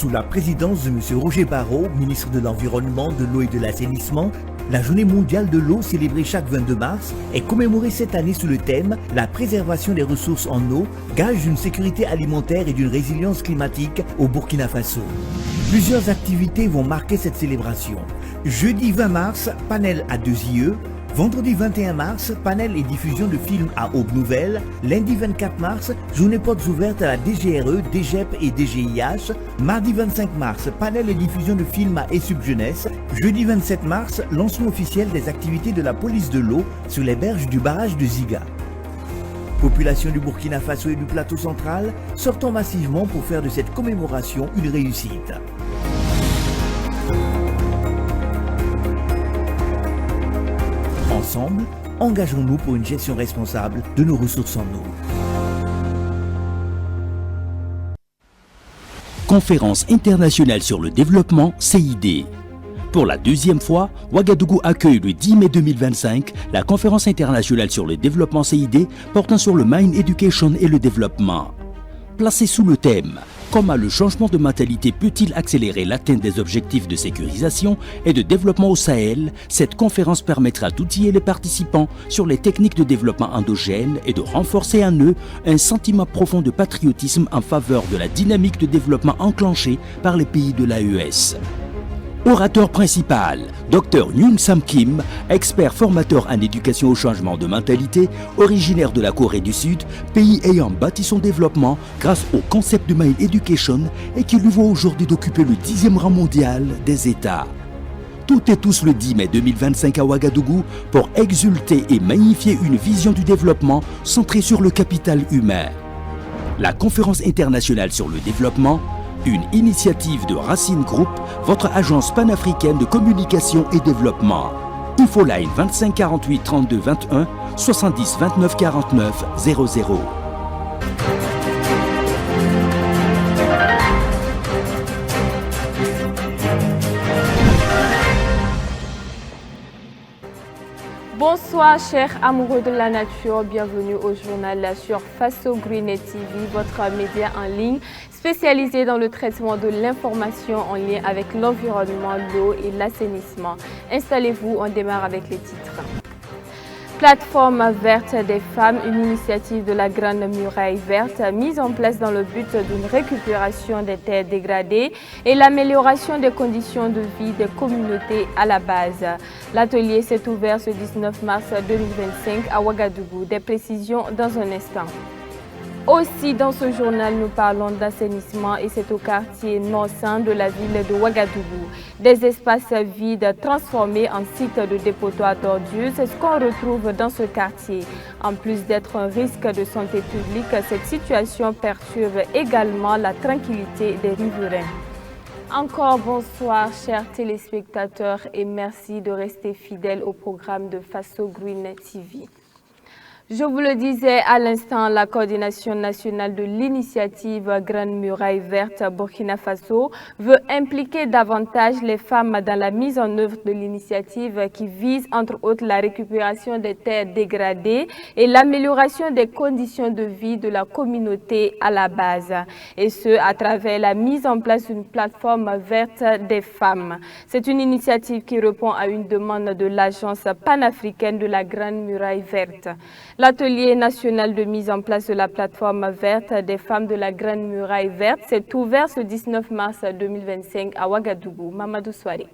Sous la présidence de M. Roger Barrot, ministre de l'Environnement, de l'Eau et de l'Assainissement, la Journée mondiale de l'eau célébrée chaque 22 mars est commémorée cette année sous le thème « La préservation des ressources en eau, gage d'une sécurité alimentaire et d'une résilience climatique au Burkina Faso ». Plusieurs activités vont marquer cette célébration. Jeudi 20 mars, panel à 2IE. Vendredi 21 mars, panel et diffusion de films à Aube Nouvelle. Lundi 24 mars, journée portes ouvertes à la DGRE, DGEP et DGIH. Mardi 25 mars, panel et diffusion de films à ESUP Jeunesse. Jeudi 27 mars, lancement officiel des activités de la police de l'eau sur les berges du barrage de Ziga. Population du Burkina Faso et du plateau central, sortons massivement pour faire de cette commémoration une réussite. Ensemble, engageons-nous pour une gestion responsable de nos ressources en eau. Conférence internationale sur le développement CID. Pour la deuxième fois, Ouagadougou accueille le 10 mai 2025 la conférence internationale sur le développement CID portant sur le Mine Education et le développement. Placée sous le thème « Comment le changement de mentalité peut-il accélérer l'atteinte des objectifs de sécurisation et de développement au Sahel ?» Cette conférence permettra d'outiller les participants sur les techniques de développement endogène et de renforcer en eux un sentiment profond de patriotisme en faveur de la dynamique de développement enclenchée par les pays de l'AES. Orateur principal, Dr Nyung Sam Kim, expert formateur en éducation au changement de mentalité, originaire de la Corée du Sud, pays ayant bâti son développement grâce au concept de Mine Education et qui lui vaut aujourd'hui d'occuper le 10e rang mondial des États. Toutes et tous le 10 mai 2025 à Ouagadougou pour exulter et magnifier une vision du développement centrée sur le capital humain. La conférence internationale sur le développement, une initiative de Racine Group, votre agence panafricaine de communication et développement. Infoline 25 48 32 21 70 29 49 00. Bonsoir chers amoureux de la nature, bienvenue au journal sur Faso Green TV, votre média en ligne spécialisé dans le traitement de l'information en lien avec l'environnement, l'eau et l'assainissement. Installez-vous, on démarre avec les titres. Plateforme verte des femmes, une initiative de la Grande Muraille Verte mise en place dans le but d'une récupération des terres dégradées et l'amélioration des conditions de vie des communautés à la base. L'atelier s'est ouvert ce 19 mars 2025 à Ouagadougou. Des précisions dans un instant. Aussi, dans ce journal, nous parlons d'assainissement et c'est au quartier Nord-Saint de la ville de Ouagadougou. Des espaces vides transformés en sites de dépotoir d'ordures, c'est ce qu'on retrouve dans ce quartier. En plus d'être un risque de santé publique, cette situation perturbe également la tranquillité des riverains. Encore bonsoir chers téléspectateurs et merci de rester fidèles au programme de Faso Green TV. Je vous le disais à l'instant, la coordination nationale de l'initiative Grande Muraille Verte Burkina Faso veut impliquer davantage les femmes dans la mise en œuvre de l'initiative qui vise entre autres la récupération des terres dégradées et l'amélioration des conditions de vie de la communauté à la base. Et ce, à travers la mise en place d'une plateforme verte des femmes. C'est une initiative qui répond à une demande de l'agence panafricaine de la Grande Muraille Verte. L'atelier national de mise en place de la plateforme verte des femmes de la Grande Muraille Verte s'est ouvert ce 19 mars 2025 à Ouagadougou. Mamadou Souare.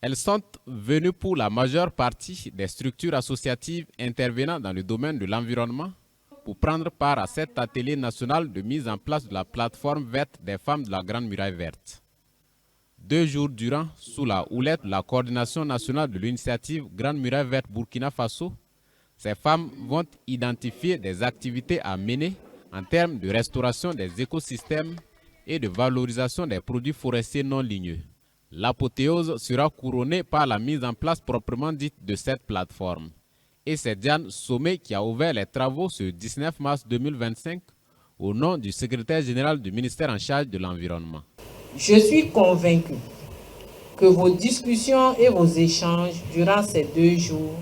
Elles sont venues pour la majeure partie des structures associatives intervenant dans le domaine de l'environnement pour prendre part à cet atelier national de mise en place de la plateforme verte des femmes de la Grande Muraille Verte. 2 jours durant, sous la houlette de la coordination nationale de l'initiative Grande Muraille Verte Burkina Faso, ces femmes vont identifier des activités à mener en termes de restauration des écosystèmes et de valorisation des produits forestiers non ligneux. L'apothéose sera couronnée par la mise en place proprement dite de cette plateforme. Et c'est Diane Sommet qui a ouvert les travaux ce 19 mars 2025 au nom du secrétaire général du ministère en charge de l'environnement. Je suis convaincu que vos discussions et vos échanges durant ces 2 jours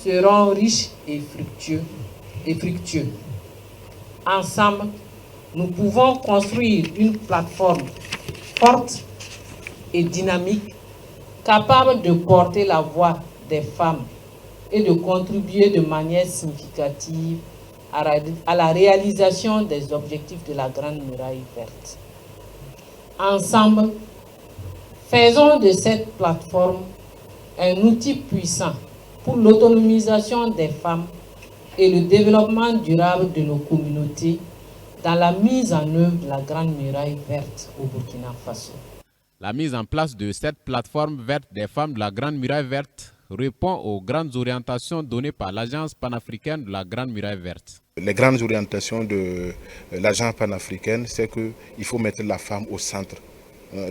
seront riches et fructueux. Ensemble, nous pouvons construire une plateforme forte et dynamique, capable de porter la voix des femmes et de contribuer de manière significative à la réalisation des objectifs de la Grande Muraille Verte. Ensemble, faisons de cette plateforme un outil puissant pour l'autonomisation des femmes et le développement durable de nos communautés dans la mise en œuvre de la Grande Muraille Verte au Burkina Faso. La mise en place de cette plateforme verte des femmes de la Grande Muraille Verte répond aux grandes orientations données par l'Agence panafricaine de la Grande Muraille Verte. Les grandes orientations de l'Agence panafricaine, c'est qu'il faut mettre la femme au centre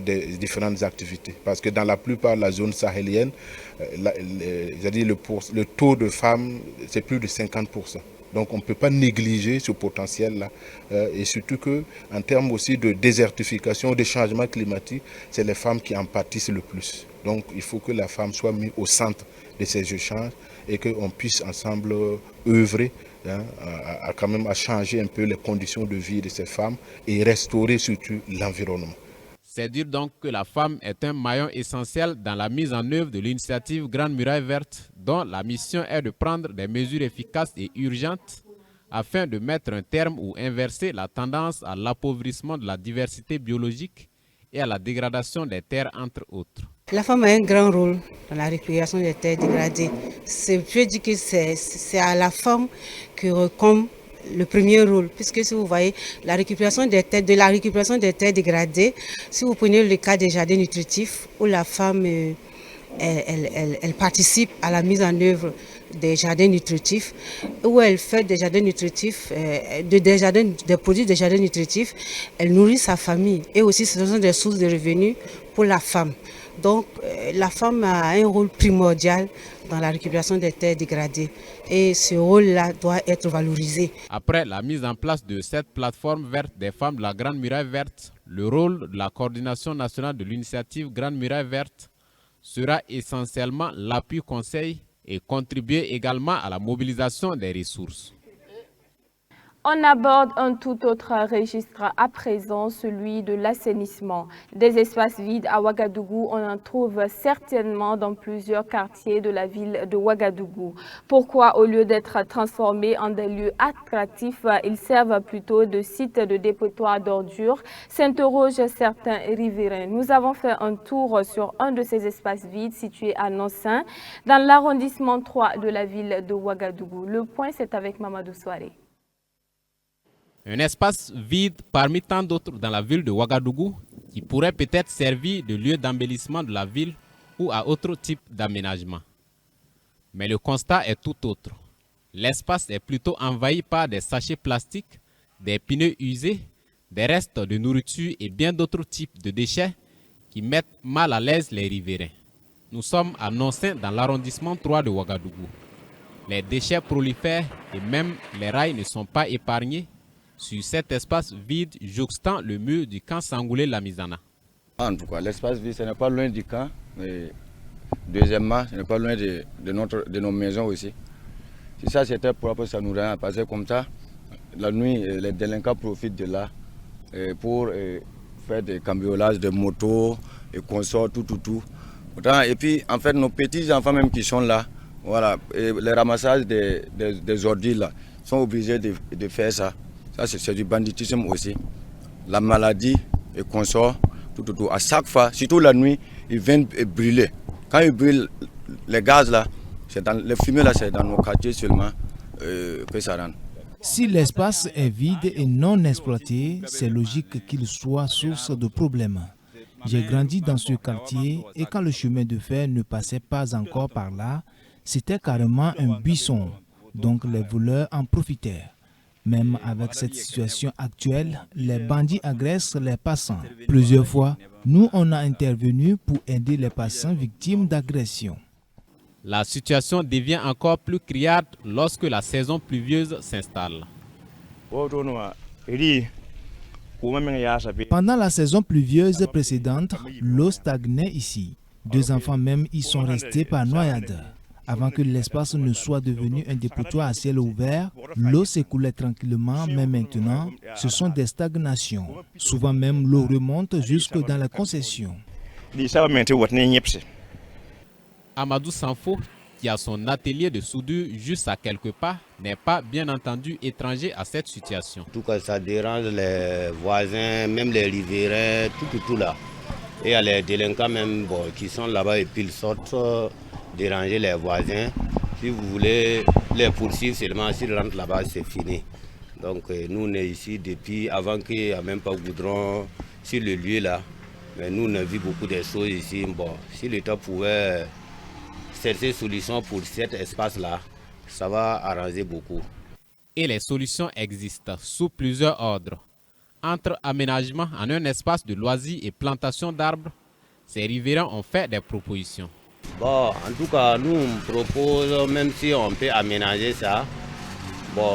des différentes activités. Parce que dans la plupart de la zone sahélienne, le taux de femmes, c'est plus de 50%. Donc on ne peut pas négliger ce potentiel-là. Et surtout qu'en termes aussi de désertification, de changement climatique, c'est les femmes qui en pâtissent le plus. Donc il faut que la femme soit mise au centre de ces échanges et qu'on puisse ensemble œuvrer à changer un peu les conditions de vie de ces femmes et restaurer surtout l'environnement. C'est dire donc que la femme est un maillon essentiel dans la mise en œuvre de l'initiative Grande Muraille Verte, dont la mission est de prendre des mesures efficaces et urgentes afin de mettre un terme ou inverser la tendance à l'appauvrissement de la diversité biologique et à la dégradation des terres, entre autres. La femme a un grand rôle dans la récupération des terres dégradées. Je dis que c'est à la femme que recombe le premier rôle, puisque si vous voyez la récupération des terres, dégradées, si vous prenez le cas des jardins nutritifs où la femme elle participe à la mise en œuvre des jardins nutritifs, où elle fait des jardins nutritifs, des produits des jardins nutritifs, elle nourrit sa famille et aussi ce sont des sources de revenus pour la femme. Donc la femme a un rôle primordial dans la récupération des terres dégradées et ce rôle-là doit être valorisé. Après la mise en place de cette plateforme verte des femmes de la Grande Muraille Verte, le rôle de la coordination nationale de l'initiative Grande Muraille Verte sera essentiellement l'appui conseil et contribuer également à la mobilisation des ressources. On aborde un tout autre registre à présent, celui de l'assainissement. Des espaces vides à Ouagadougou, on en trouve certainement dans plusieurs quartiers de la ville de Ouagadougou. Pourquoi, au lieu d'être transformés en des lieux attractifs, ils servent plutôt de sites de dépotoir d'ordures, s'interrogent certains riverains. Nous avons fait un tour sur un de ces espaces vides situés à Nonsin, dans l'arrondissement 3 de la ville de Ouagadougou. Le point, c'est avec Mamadou Souaré. Un espace vide parmi tant d'autres dans la ville de Ouagadougou qui pourrait peut-être servir de lieu d'embellissement de la ville ou à autre type d'aménagement. Mais le constat est tout autre. L'espace est plutôt envahi par des sachets plastiques, des pneus usés, des restes de nourriture et bien d'autres types de déchets qui mettent mal à l'aise les riverains. Nous sommes à Nonsin dans l'arrondissement 3 de Ouagadougou. Les déchets prolifèrent et même les rails ne sont pas épargnés sur cet espace vide jouxtant le mur du camp Sangoulé-Lamizana. En tout cas, l'espace vide, ce n'est pas loin du camp. Mais deuxièmement, ce n'est pas loin de nos maisons aussi. Si ça c'était propre, ça nous rend passer comme ça. La nuit, les délinquants profitent de là pour faire des cambriolages de motos et consorts, tout. Et puis, en fait, nos petits enfants même qui sont là, voilà, et les ramassages des ordures là, sont obligés de faire ça. Ça, c'est du banditisme aussi. La maladie et consorts, tout. À chaque fois, surtout la nuit, ils viennent brûler. Quand ils brûlent les gaz là, les fumées là, c'est dans nos quartiers seulement que ça rentre. Si l'espace est vide et non exploité, c'est logique qu'il soit source de problèmes. J'ai grandi dans ce quartier et quand le chemin de fer ne passait pas encore par là, c'était carrément un buisson. Donc les voleurs en profitèrent. Même avec cette situation actuelle, les bandits agressent les passants. Plusieurs fois, nous, on a intervenu pour aider les passants victimes d'agressions. La situation devient encore plus criarde lorsque la saison pluvieuse s'installe. Pendant la saison pluvieuse précédente, l'eau stagnait ici. 2 enfants même y sont restés par noyade. Avant que l'espace ne soit devenu un dépotoir à ciel ouvert, l'eau s'écoulait tranquillement, mais maintenant, ce sont des stagnations. Souvent même, l'eau remonte jusque dans la concession. Amadou Sanfo, qui a son atelier de soudure juste à quelques pas, n'est pas bien entendu étranger à cette situation. En tout cas, ça dérange les voisins, même les riverains, tout là. Et il y a les délinquants même qui sont là-bas et puis ils sortent déranger les voisins. Si vous voulez les poursuivre seulement, s'ils rentrent là-bas, c'est fini. Donc nous, on est ici depuis avant qu'il n'y ait même pas goudron sur le lieu là. Mais nous, on a vu beaucoup de choses ici. Bon, si l'État pouvait chercher des solutions pour cet espace-là, ça va arranger beaucoup. Et les solutions existent sous plusieurs ordres. Entre aménagement en un espace de loisirs et plantation d'arbres, ces riverains ont fait des propositions. Bon, en tout cas, nous on propose, même si on peut aménager ça,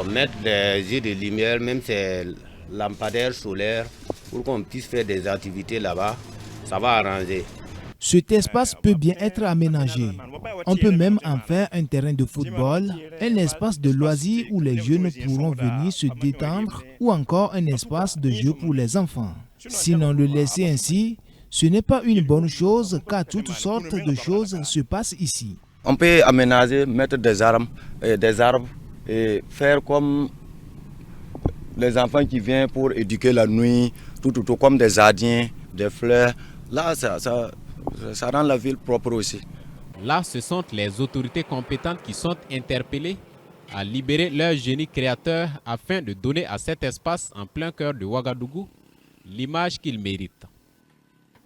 mettre des yeux de lumière, même ces lampadaires solaires, pour qu'on puisse faire des activités là-bas, ça va arranger. Cet espace peut bien être aménagé. On peut même en faire un terrain de football, un espace de loisirs où les jeunes pourront venir se détendre ou encore un espace de jeu pour les enfants. Sinon, le laisser ainsi, ce n'est pas une bonne chose car toutes sortes de choses se passent ici. On peut aménager, mettre des arbres et faire comme les enfants qui viennent pour éduquer la nuit, tout comme des jardins, des fleurs. Là, ça rend la ville propre aussi. Là, ce sont les autorités compétentes qui sont interpellées à libérer leur génie créateur afin de donner à cet espace en plein cœur de Ouagadougou l'image qu'il mérite.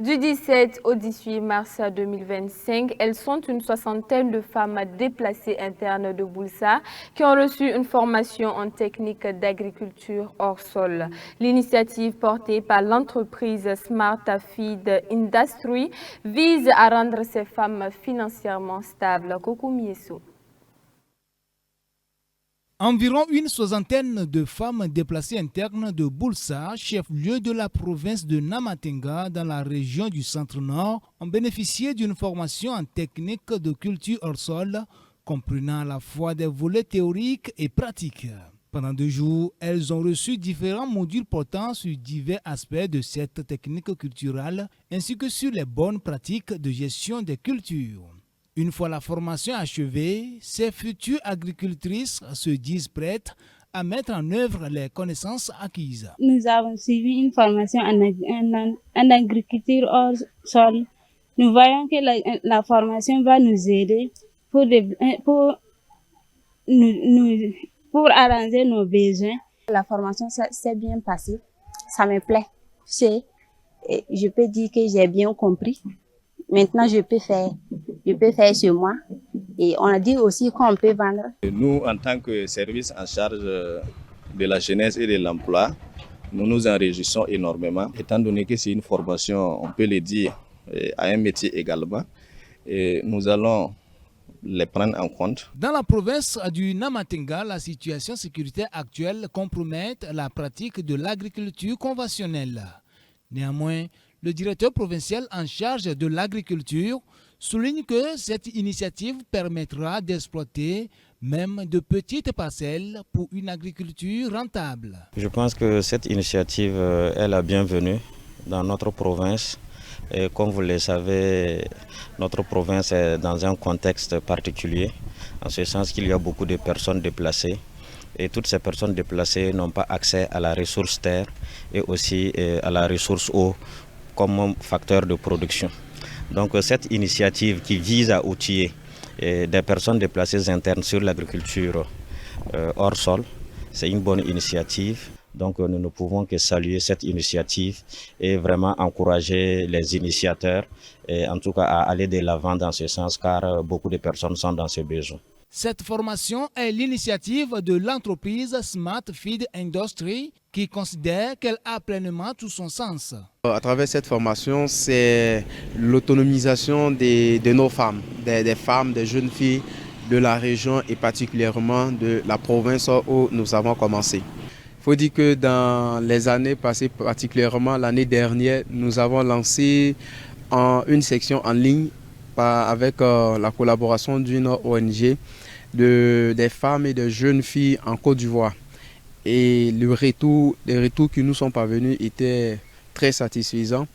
Du 17 au 18 mars 2025, elles sont une soixantaine de femmes déplacées internes de Boulsa qui ont reçu une formation en technique d'agriculture hors sol. L'initiative portée par l'entreprise Smart Feed Industry vise à rendre ces femmes financièrement stables. Coucou Miesso. Environ une soixantaine de femmes déplacées internes de Boulsa, chef-lieu de la province de Namatenga dans la région du centre-nord, ont bénéficié d'une formation en technique de culture hors sol, comprenant à la fois des volets théoriques et pratiques. Pendant 2 jours, elles ont reçu différents modules portant sur divers aspects de cette technique culturelle, ainsi que sur les bonnes pratiques de gestion des cultures. Une fois la formation achevée, ces futures agricultrices se disent prêtes à mettre en œuvre les connaissances acquises. Nous avons suivi une formation en agriculture hors sol. Nous voyons que la formation va nous aider pour arranger nos besoins. La formation s'est bien passée, ça me plaît. Je peux dire que j'ai bien compris. Maintenant, je peux faire chez moi. Et on a dit aussi qu'on peut vendre. Nous, en tant que service en charge de la jeunesse et de l'emploi, nous nous en réjouissons énormément, étant donné que c'est une formation, on peut le dire, à un métier également. Et nous allons les prendre en compte. Dans la province du Namatenga, la situation sécuritaire actuelle compromet la pratique de l'agriculture conventionnelle. Néanmoins, le directeur provincial en charge de l'agriculture souligne que cette initiative permettra d'exploiter même de petites parcelles pour une agriculture rentable. Je pense que cette initiative est la bienvenue dans notre province. Et comme vous le savez, notre province est dans un contexte particulier, en ce sens qu'il y a beaucoup de personnes déplacées. Et toutes ces personnes déplacées n'ont pas accès à la ressource terre et aussi à la ressource eau comme facteur de production. Donc cette initiative qui vise à outiller des personnes déplacées internes sur l'agriculture hors sol, c'est une bonne initiative. Donc nous ne pouvons que saluer cette initiative et vraiment encourager les initiateurs, et en tout cas à aller de l'avant dans ce sens car beaucoup de personnes sont dans ce besoin. Cette formation est l'initiative de l'entreprise Smart Feed Industry qui considère qu'elle a pleinement tout son sens. À travers cette formation, c'est l'autonomisation de nos femmes, des femmes, des jeunes filles de la région et particulièrement de la province où nous avons commencé. Il faut dire que dans les années passées, particulièrement l'année dernière, nous avons lancé une section en ligne avec la collaboration d'une ONG des femmes et des jeunes filles en Côte d'Ivoire. Et les retours qui nous sont parvenus étaient très satisfaisants.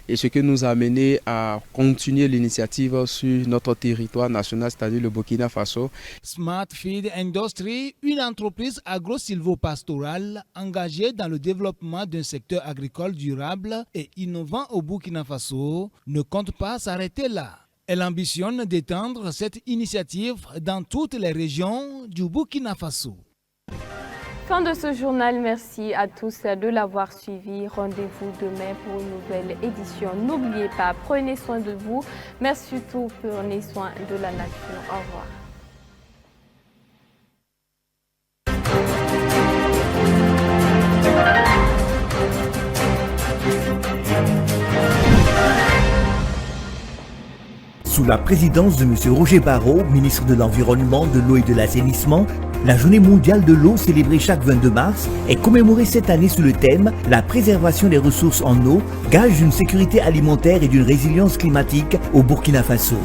Et ce qui nous a amené à continuer l'initiative sur notre territoire national, c'est-à-dire le Burkina Faso. Smart Feed Industry, une entreprise agro-silvopastorale engagée dans le développement d'un secteur agricole durable et innovant au Burkina Faso, ne compte pas s'arrêter là. Elle ambitionne d'étendre cette initiative dans toutes les régions du Burkina Faso. Fin de ce journal, merci à tous de l'avoir suivi. Rendez-vous demain pour une nouvelle édition. N'oubliez pas, prenez soin de vous, mais surtout prenez soin de la nature. Au revoir. Sous la présidence de M. Roger Barrot, ministre de l'Environnement, de l'Eau et de l'Assainissement, la Journée mondiale de l'eau célébrée chaque 22 mars est commémorée cette année sous le thème « La préservation des ressources en eau, gage d'une sécurité alimentaire et d'une résilience climatique au Burkina Faso ».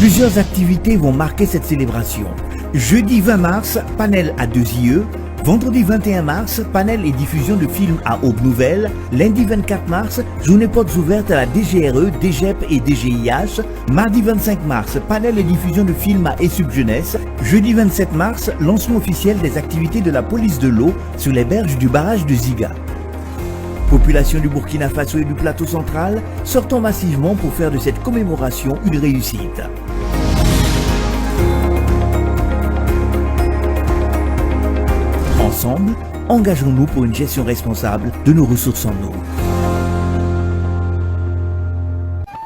Plusieurs activités vont marquer cette célébration. Jeudi 20 mars, panel à 2IE. Vendredi 21 mars, panel et diffusion de films à Aube Nouvelle. Lundi 24 mars, journée portes ouvertes à la DGRE, DGEP et DGIH. Mardi 25 mars, panel et diffusion de films à ESUP Jeunesse. Jeudi 27 mars, lancement officiel des activités de la police de l'eau sur les berges du barrage de Ziga. Population du Burkina Faso et du plateau central, sortons massivement pour faire de cette commémoration une réussite. Ensemble, engageons-nous pour une gestion responsable de nos ressources en eau.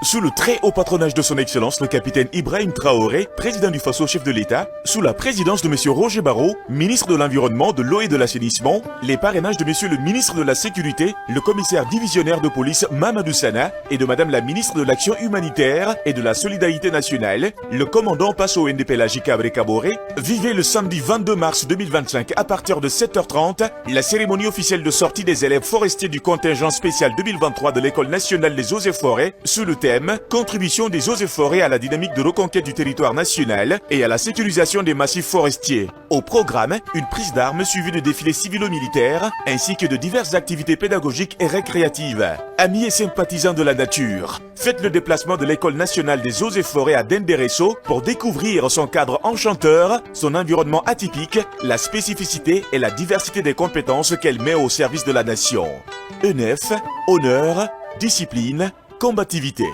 Sous le très haut patronage de son Excellence le capitaine Ibrahim Traoré, président du Faso, chef de l'État, sous la présidence de M. Roger Barrot, ministre de l'Environnement, de l'Eau et de l'Assainissement, les parrainages de M. le ministre de la Sécurité, le commissaire divisionnaire de police Mamadou Sana et de Mme la ministre de l'Action humanitaire et de la Solidarité nationale, le commandant Passo Ndepela Kabré Kaboré, vivait le samedi 22 mars 2025 à partir de 7h30 la cérémonie officielle de sortie des élèves forestiers du contingent spécial 2023 de l'École nationale des eaux et forêts sous le thème Contribution des eaux et forêts à la dynamique de reconquête du territoire national et à la sécurisation des massifs forestiers. Au programme, une prise d'armes suivie de défilés civilo-militaires ainsi que de diverses activités pédagogiques et récréatives. Amis et sympathisants de la nature, faites le déplacement de l'École nationale des eaux et forêts à Denderesso pour découvrir son cadre enchanteur, son environnement atypique, la spécificité et la diversité des compétences qu'elle met au service de la nation. ENEF, honneur, discipline, combativité.